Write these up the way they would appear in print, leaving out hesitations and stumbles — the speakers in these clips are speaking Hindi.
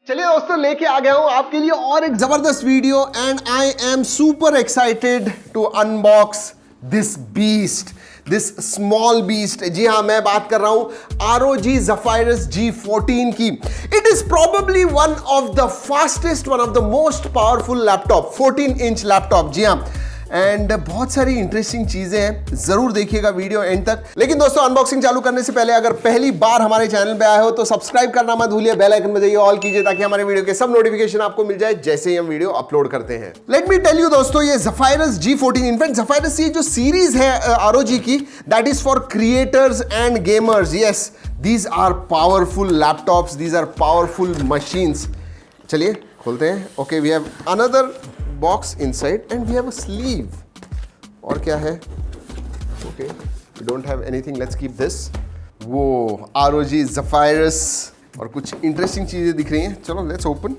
चलिए दोस्तों, लेके आ गया हूं आपके लिए और एक जबरदस्त video and I am super excited to unbox this beast, this small beast. जी हाँ, मैं बात कर रहा हूं ROG Zephyrus G14 की। It is probably one of the fastest, one of the most powerful laptop, 14 inch laptop. जी हाँ, एंड बहुत सारी इंटरेस्टिंग चीजें हैं, जरूर देखिएगा वीडियो एंड तक। लेकिन दोस्तों, अनबॉक्सिंग चालू करने से पहले अगर पहली बार हमारे चैनल पे आए हो तो सब्सक्राइब करना मत भूलिए, बेल आइकन में जाइए ऑल कीजिए ताकि हमारे वीडियो के सब नोटिफिकेशन आपको मिल जाए जैसे ही हम वीडियो अपलोड करते हैं। लेट मी टेल यू दोस्तों, ये Zephyrus G14, इनफैक्ट Zephyrus ये जो सीरीज है ROG की, that is for creators and gamers. Yes, these are powerful laptops, these are powerful machines. चलिए खोलते हैं। Okay, we have another box inside and we have a sleeve. और क्या है? Okay, we don't have anything. Let's keep this. वो ROG Zephyrus और कुछ इंटरेस्टिंग चीजें दिख रही हैं। चलो let's open.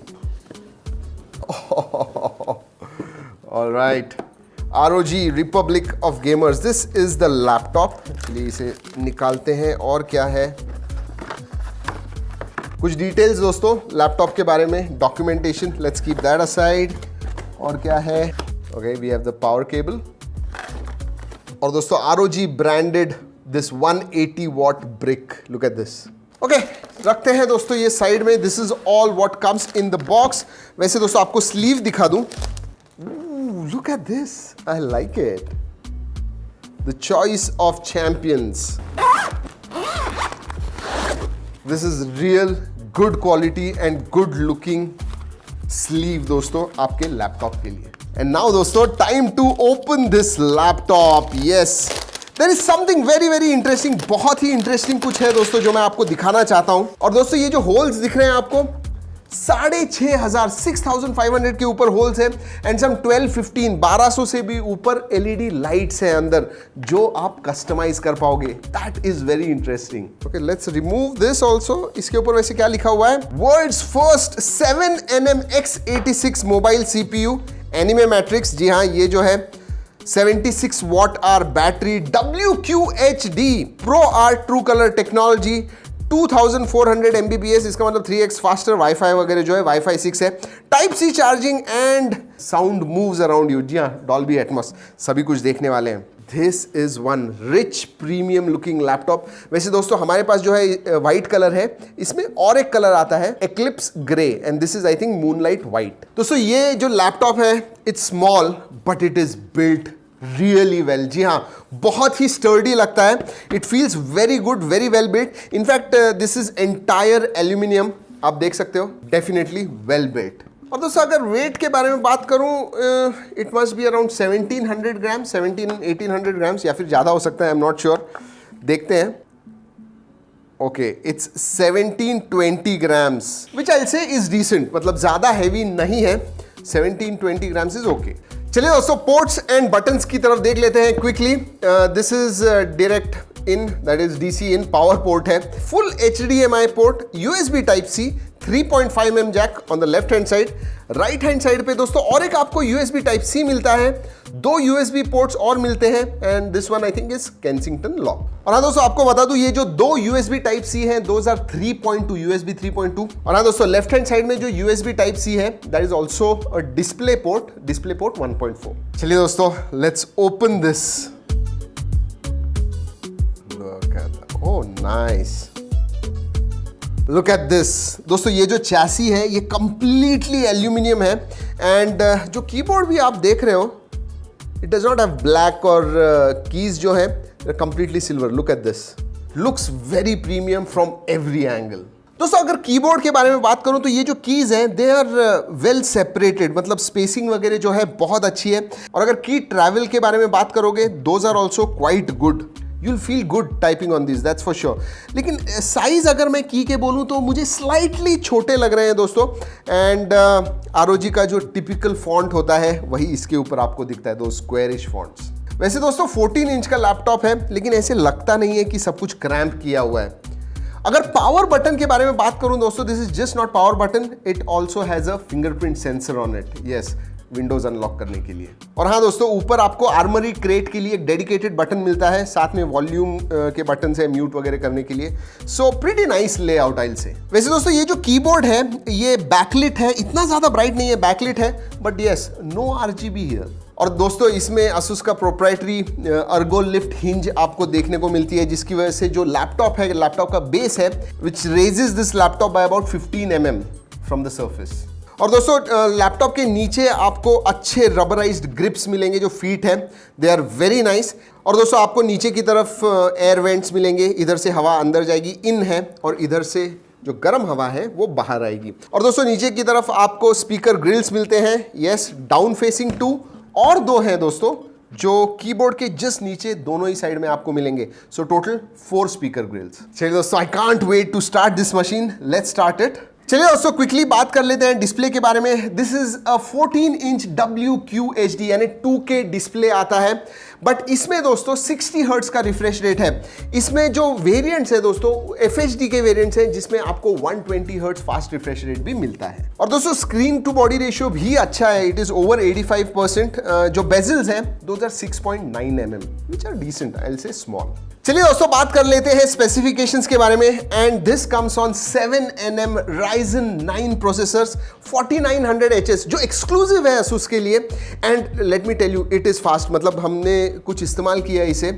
All right. ROG Republic of Gamers. This is the laptop. चलिए इसे निकालते हैं। और क्या है? कुछ डिटेल्स दोस्तों लैपटॉप के बारे में, documentation. Let's keep that aside. और क्या है? Okay, we have the power cable. और दोस्तों ROG branded this 180 watt brick. Look at this. Okay, रखते हैं दोस्तों ये साइड में। This is all what comes in the box. वैसे दोस्तों आपको स्लीव दिखा दूं। Look at this, I like it. The choice of champions. This is real good quality and good looking sleeve दोस्तों आपके लैपटॉप के लिए। एंड नाउ दोस्तों, time to open this laptop. Yes, there is something very very interesting, बहुत ही इंटरेस्टिंग कुछ है दोस्तों जो मैं आपको दिखाना चाहता हूं। और दोस्तों ये जो होल्स दिख रहे हैं आपको, 6,500 के ऊपर होल्स है एंड सम 1200 से भी ऊपर LED लाइट्स है अंदर जो आप कस्टमाइज कर पाओगे। That is very interesting. Okay, let's remove this also. इसके ऊपर वैसे क्या लिखा हुआ है? World's first 7nm x86 mobile CPU anime matrix. जी हाँ, ये जो है 76 watt hour battery, WQHD Pro R true colour technology, 2400 Mbps, इसका मतलब 3x फास्टर वाईफाई वगैरह जो है वाईफाई 6 है, type C charging and sound moves around you. जी हाँ, डॉल्बी एटमॉस, सभी कुछ देखने वाले हैं। This is one rich premium looking laptop. वैसे दोस्तों हमारे पास जो है व्हाइट कलर है, इसमें और एक कलर आता है eclipse grey and this is I think moonlight white. दोस्तों ये जो लैपटॉप है, it's small but it is built really well. जी हाँ, बहुत ही स्टर्डी लगता है। It feels very good, very well built. In fact this is entire aluminium, आप देख सकते हो, डेफिनेटली वेल बिल्ट। और दोस्तों अगर वेट के बारे में बात करूं, it must be around 1700 gram, 1800 grams या फिर ज़्यादा हो सकता है, आई एम नॉट श्योर। देखते हैं। ओके, इट्स 1720 ग्राम्स विच आई से इज डिसेंट, मतलब ज़्यादा हैवी नहीं है। 1720 ग्राम्स इज ओके। चलिए दोस्तों, पोर्ट्स एंड बटन्स की तरफ देख लेते हैं quickly. This is direct in, that is DC in, power port है, full HDMI port, USB Type-C, 3.5mm jack on the left hand side. Right hand side पे दोस्तों और एक आपको USB Type-C मिलता है, 2 USB पोर्ट्स और मिलते हैं and this one I think is Kensington lock. और हाँ दोस्तों, आपको बता दूं ये जो 2 USB Type-C हैं, दोज आर 3.2 USB 3.2। और हाँ दोस्तों, लेफ्ट हैंड साइड में जो USB Type-C है, that is also a display port 1.4। चलिए दोस्तों, let's open this. Oh nice, look at this. दोस्तों ये जो चैसी है ये कंप्लीटली एल्यूमिनियम है एंड जो कीबोर्ड भी आप देख रहे हो, it does not have black, और कीज जो है completely silver. Look at this, looks very premium from every angle. दोस्तों अगर कीबोर्ड के बारे में बात करूं तो ये जो कीज हैं, दे आर वेल सेपरेटेड, मतलब स्पेसिंग वगैरह जो है बहुत अच्छी है। और अगर की ट्रैवल के बारे में बात करोगे, those are also quite good. You'll feel good typing on these, that's for sure. लेकिन साइज अगर मैं की के बोलूँ तो मुझे स्लाइटली छोटे लग रहे हैं दोस्तों। एंड ROG का जो टिपिकल फॉन्ट होता है वही इसके ऊपर आपको दिखता है, दो स्क्वेयरिश फॉन्ट्स। वैसे दोस्तों 14 इंच का लैपटॉप है, लेकिन ऐसे लगता नहीं है कि सब कुछ क्रैम्प किया हुआ है। अगर पावर बटन के बारे में बात करूं दोस्तों, this is just not power button, it also has a fingerprint sensor on it. Yes, Windows unlock करने के लिए। और हाँ दोस्तों, ऊपर आपको आर्मरी क्रेट के लिए एक डेडिकेटेड बटन मिलता है, साथ में वॉल्यूम के बटन है म्यूट वगैरह करने के लिए। सो प्रीटी नाइस लेआउट आइल से। वैसे दोस्तों ये जो कीबोर्ड है ये बैकलिट है, इतना ज्यादा ब्राइट नहीं है, बैकलिट है, but yes no RGB here. और दोस्तों इसमें Asus का प्रोप्राइटरी अर्गो लिफ्ट हिंज आपको देखने को मिलती है, जिसकी वजह से जो लैपटॉप है, लैपटॉप का बेस है, which raises this laptop by about 15 mm from the surface. और दोस्तों लैपटॉप के नीचे आपको अच्छे रबराइज्ड ग्रिप्स मिलेंगे, जो फीट है दे आर वेरी नाइस। और दोस्तों आपको नीचे की तरफ एयर वेंट्स मिलेंगे, इधर से हवा अंदर जाएगी, इन है, और इधर से जो गर्म हवा है वो बाहर आएगी। और दोस्तों नीचे की तरफ आपको स्पीकर ग्रिल्स मिलते हैं, यस, डाउन फेसिंग 2 और 2 हैं दोस्तों, जो कीबोर्ड के जस्ट नीचे दोनों ही साइड में आपको मिलेंगे। So total 4 speaker grills. चलिए दोस्तों, I can't wait to start this machine, let's start it. चलिए दोस्तों क्विकली बात कर लेते हैं डिस्प्ले के बारे में। This is a 14 inch WQHD यानी 2K डिस्प्ले आता है, बट इसमें दोस्तों 60 हर्ट्ज का रिफ्रेश रेट है। इसमें जो वेरिएंट्स है दोस्तों FHD के वेरिएंट्स हैं, जिसमें आपको 120 हर्ट्ज फास्ट रिफ्रेश रेट भी मिलता है। और दोस्तों स्क्रीन टू बॉडी रेशियो भी अच्छा है, इट इज ओवर 85%। जो बेजल्स हैं those are 6.9 mm which are decent, I will say small. चलिए दोस्तों बात कर लेते हैं स्पेसिफिकेशंस के बारे में। And this comes on 7nm Ryzen 9 processors 4900HS, जो एक्सक्लूसिव है Asus के लिए। And let me tell you, it is fast, मतलब हमने कुछ इस्तेमाल किया इसे,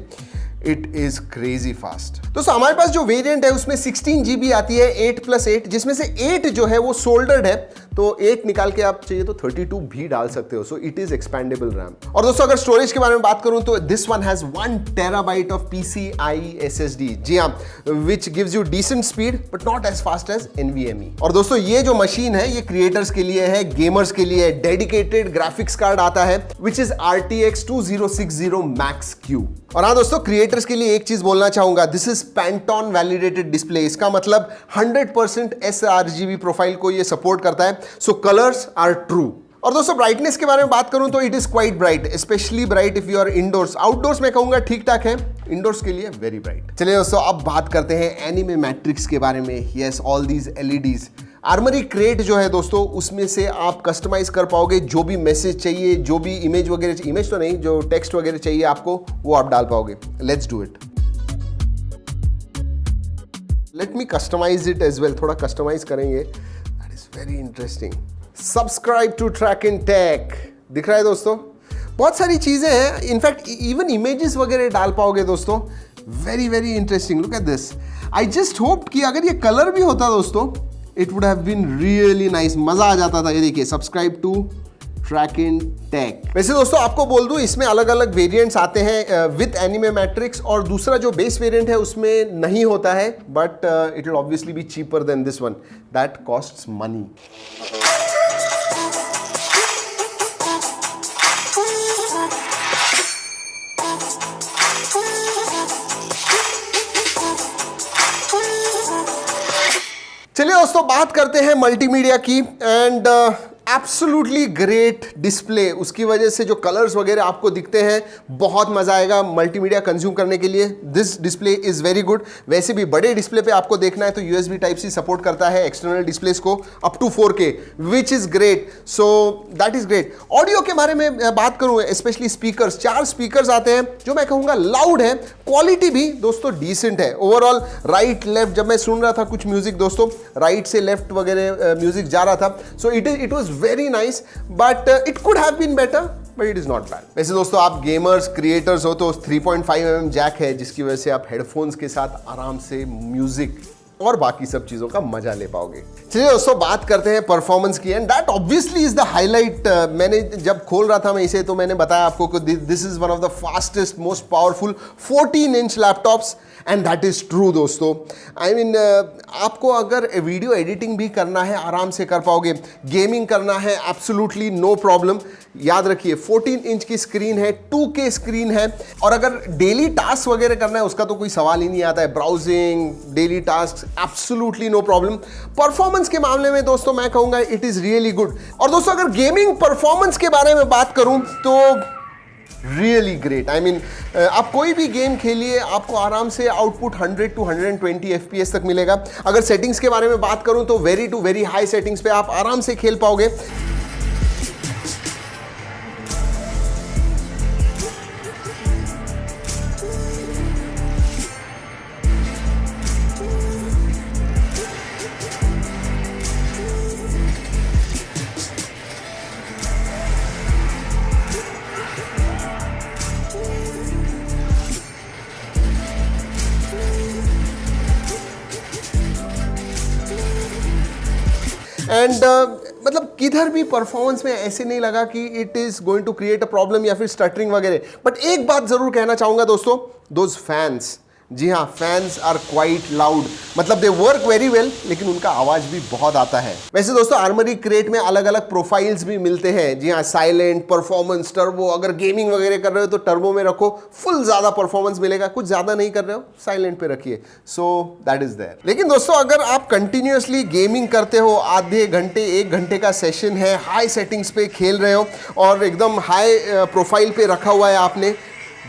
इट इज क्रेजी फास्ट। दोस्तों हमारे पास जो वेरिएंट है उसमें 16 GB आती है 8+8, जिसमें से 8 जो है वो सोल्डर्ड है, तो 8 निकाल के आप चाहिए तो 32 भी डाल सकते हो। So it is expendable RAM. और दोस्तों अगर स्टोरेज के बारे में बात करूं तो this one has 1 TB of PCIe SSD, जी हाँ, which gives you decent speed but not as fast as NVMe। और दोस्तों ये जो मशीन है ये क्रिएटर्स के लिए है, गेमर्स के लिए। डेडिकेटेड ग्राफिक्स कार्ड आता है which is RTX 2060 Max Q। और हाँ दोस्तों, क्रिएटर्स के लिए एक चीज बोलना चाहूंगा, this is Pantone validated display. इसका मतलब 100% sRGB प्रोफाइल को ये सपोर्ट करता है, सो कलर्स आर ट्रू। और दोस्तों ब्राइटनेस के बारे में बात करूं तो it is quite bright, specially bright if you are indoors. Outdoors में कहूंगा ठीक ठाक है, इंडोर्स के लिए वेरी ब्राइट। चलिए दोस्तों अब बात करते हैं एनिमे मैट्रिक्स के बारे में। Yes, all these LEDs। Armoury crate जो है दोस्तों, उसमें से आप कस्टमाइज कर पाओगे, जो भी मैसेज चाहिए, जो भी इमेज वगैरह, इमेज तो नहीं, जो टेक्स्ट वगैरह चाहिए आपको, वो आप डाल पाओगे। Let's do it. Let me customize it as well, थोड़ा कस्टमाइज करेंगे, that is very interesting. Subscribe to Trakin Tech, दिख रहा है दोस्तों, बहुत सारी चीजें हैं, इनफैक्ट इवन इमेजेस वगैरह डाल पाओगे दोस्तों। Very very interesting, look at this. I just hope कि अगर ये कलर भी होता दोस्तों, it would have been really nice, मजा आ जाता था। ये देखिए, subscribe to Trakin Tech. वैसे दोस्तों आपको बोल दूं, इसमें अलग अलग वेरिएंट्स आते हैं विद एनिमे मैट्रिक्स, और दूसरा जो बेस वेरिएंट है उसमें नहीं होता है, but it will obviously B cheaper than this one that costs money. चलिए दोस्तों बात करते हैं मल्टीमीडिया की। एंड एब्सोल्युटली ग्रेट डिस्प्ले, उसकी वजह से जो कलर्स वगैरह आपको दिखते हैं, बहुत मजा आएगा मल्टीमीडिया कंज्यूम करने के लिए। This display is very good. वैसे भी बड़े डिस्प्ले पे आपको देखना है तो USB Type-C सपोर्ट करता है एक्सटर्नल डिस्प्लेस को up to 4K, which is great. So that is great. Audio के बारे में बात करूं, स्पेशली स्पीकर्स, 4 स्पीकर्स आते हैं जो मैं कहूंगा लाउड है, क्वालिटी भी दोस्तों डिसेंट है। ओवरऑल राइट लेफ्ट, जब मैं सुन रहा था कुछ म्यूजिक दोस्तों, राइट से लेफ्ट वगैरह म्यूजिक जा रहा था, so it was very nice, but it could have been better, but it is not bad. वैसे दोस्तों आप गेमर्स क्रिएटर्स हो तो 3.5 mm जैक है, जिसकी वजह से आप हेडफोन्स के साथ आराम से म्यूजिक और बाकी सब चीजों का मजा ले पाओगे। चलिए दोस्तों बात करते हैं परफॉर्मेंस की, and that obviously is the highlight. मैंने जब खोल रहा था मैं इसे, तो मैंने बताया आपको कि this is one of the fastest most powerful 14 inch laptops, and that is true दोस्तों। आई मीन आपको अगर वीडियो एडिटिंग भी करना है आराम से कर पाओगे, गेमिंग करना है एब्सोल्युटली नो प्रॉब्लम। याद रखिए 14 इंच की स्क्रीन है, 2K स्क्रीन है, और अगर डेली टास्क वगैरह करना है उसका तो कोई सवाल ही नहीं आता है, browsing, daily task, absolutely no problem. Performance के मामले में दोस्तों मैं कहूंगा इट इज रियली गुड। और दोस्तों अगर गेमिंग परफॉर्मेंस के बारे में बात करूं तो रियली ग्रेट। आई मीन आप कोई भी गेम खेलिए, आपको आराम से आउटपुट 100 to 120 FPS तक मिलेगा। अगर सेटिंग्स के बारे में बात करूं तो very to very high settings पे आप आराम से खेल पाओगे। एंड मतलब किधर भी परफॉर्मेंस में ऐसे नहीं लगा कि it is going to create a problem या फिर स्टटरिंग वगैरह। बट एक बात जरूर कहना चाहूंगा दोस्तों, दोज फैंस, जी हाँ, फैंस आर क्वाइट लाउड, मतलब दे वर्क वेरी वेल, लेकिन उनका आवाज भी बहुत आता है। वैसे दोस्तों आर्मरी क्रेट में अलग अलग प्रोफाइल्स भी मिलते हैं, जी हाँ, साइलेंट, परफॉर्मेंस, टर्बो। अगर गेमिंग वगैरह कर रहे हो तो टर्बो में रखो, फुल ज्यादा परफॉर्मेंस मिलेगा। कुछ ज्यादा नहीं कर रहे हो, साइलेंट पे रखिए। So that is there. लेकिन दोस्तों अगर आप कंटिन्यूअसली गेमिंग करते हो, आधे घंटे 1 घंटे का सेशन है, हाई सेटिंग्स पे खेल रहे हो और एकदम हाई प्रोफाइल पे रखा हुआ है आपने,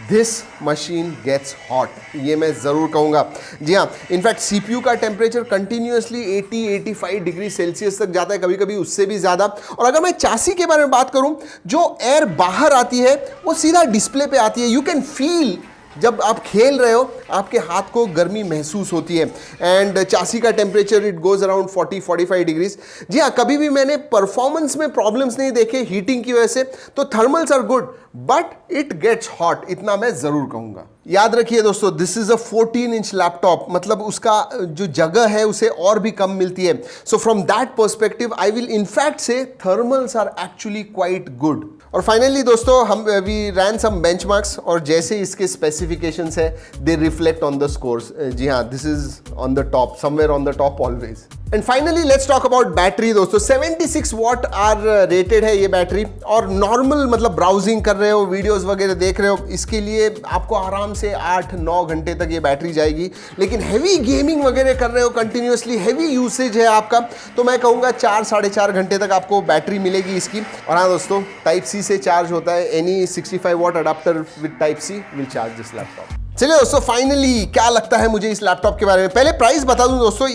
दिस मशीन गेट्स हॉट, ये मैं ज़रूर कहूँगा। जी हाँ, इनफैक्ट सीपीयू का टेम्परेचर कंटिन्यूअसली 80-85 डिग्री सेल्सियस तक जाता है, कभी कभी उससे भी ज़्यादा। और अगर मैं चासी के बारे में बात करूँ, जो एयर बाहर आती है वो सीधा डिस्प्ले पे आती है। यू कैन फील, जब आप खेल रहे हो आपके हाथ को गर्मी महसूस होती है। एंड चासी का temperature it goes around 40-45 degrees. जी हाँ, कभी भी मैंने परफॉर्मेंस में प्रॉब्लम्स नहीं देखे हीटिंग की वजह से। तो thermals are good but it gets hot, इतना मैं जरूर कहूंगा। याद रखिए दोस्तों, this is a 14 inch laptop, मतलब उसका जो जगह है उसे और भी कम मिलती है। So from that perspective I will in fact say thermals are actually quite good. और फाइनली दोस्तों हम वी रैन सम बेंचमार्क्स, और जैसे इसके स्पेसिफिकेशंस है they reflect on the scores. जी हाँ, this is on the top, somewhere on the top always. And finally let's talk about battery दोस्तों। 76 वॉट आर रेटेड है ये बैटरी, और नॉर्मल मतलब ब्राउजिंग कर रहे हो, वीडियोस वगैरह देख रहे हो, इसके लिए आपको आराम से 8-9 घंटे तक ये बैटरी जाएगी। लेकिन हैवी गेमिंग वगैरह कर रहे हो, कंटिन्यूअसली हैवी यूसेज है आपका, तो मैं कहूँगा 4-4.5 घंटे तक आपको बैटरी मिलेगी इसकी। और हाँ दोस्तों, टाइप सी से चार्ज होता है, any 65 watt adapter with type C will charge this laptop. चलिए दोस्तों, फाइनली क्या लगता है मुझे इस लैपटॉप के बारे में। पहले प्राइस बता दूं दोस्तों,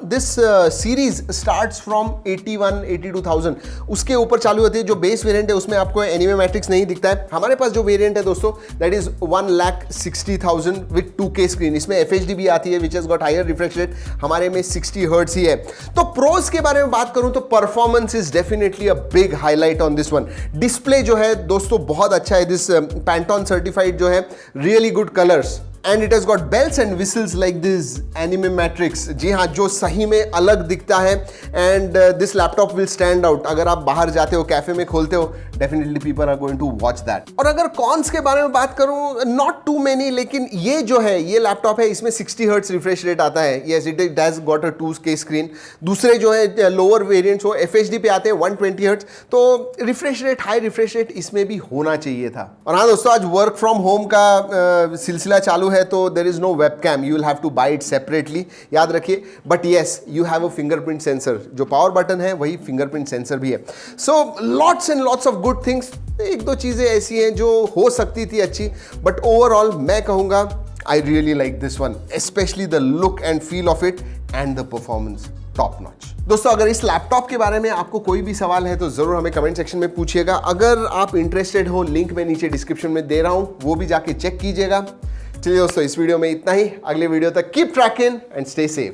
दिस सीरीज स्टार्ट्स फ्रॉम 81-82,000, उसके ऊपर चालू होती है। जो बेस वेरिएंट है उसमें आपको एनीमे मैट्रिक्स नहीं दिखता है। हमारे पास जो वेरिएंट है दोस्तों that is 1,60,000 with 2K screen. इसमें FHD भी आती है which has got higher refresh rate, हमारे में 60 हर्ट्ज ही है। तो प्रोज के बारे में बात करूं तो performance is definitely a big highlight on this one. Display जो है दोस्तों बहुत अच्छा है, दिस पैंटॉन सर्टिफाइड जो है, really good colors, and it has got bells and whistles like this anime matrix। जी हाँ, जो सही में अलग दिखता है। And this laptop will stand out. अगर आप बाहर जाते हो, कैफे में खोलते हो, definitely people are going to watch that. और अगर कॉन्स के बारे में बात करूं, नॉट टू मेनी, लेकिन ये जो है ये लैपटॉप है, इसमें 60 हर्ट्ज रिफ्रेश रेट आता है। Yes, it has got a 2K screen. दूसरे जो है लोअर वेरिएंट्स वो FHD पे आते हैं 120 हर्ट्ज, तो refresh rate, high refresh rate इसमें भी होना चाहिए था। और हाँ दोस्तों, आज वर्क फ्रॉम होम का सिलसिला चालू है, तो there is no webcam, you will have to buy it separately, याद रखिए। But yes, you have a fingerprint sensor, जो पावर बटन है वही फिंगरप्रिंट सेंसर भी है। So lots and lots of good things. 1-2 चीजें ऐसी हैं जो हो सकती थी अच्छी, बट ओवरऑल मैं कहूंगा I really like this one, specially the look and feel of it and the performance top notch. दोस्तों अगर इस लैपटॉप के बारे में आपको कोई भी सवाल है तो जरूर हमें कमेंट सेक्शन में पूछिएगा। अगर आप इंटरेस्टेड हो, लिंक मैं नीचे डिस्क्रिप्शन में दे रहा हूं, वो भी जाके चेक कीजिएगा। चलिए दोस्तों, इस वीडियो में इतना ही। अगले वीडियो तक keep trekking and stay safe.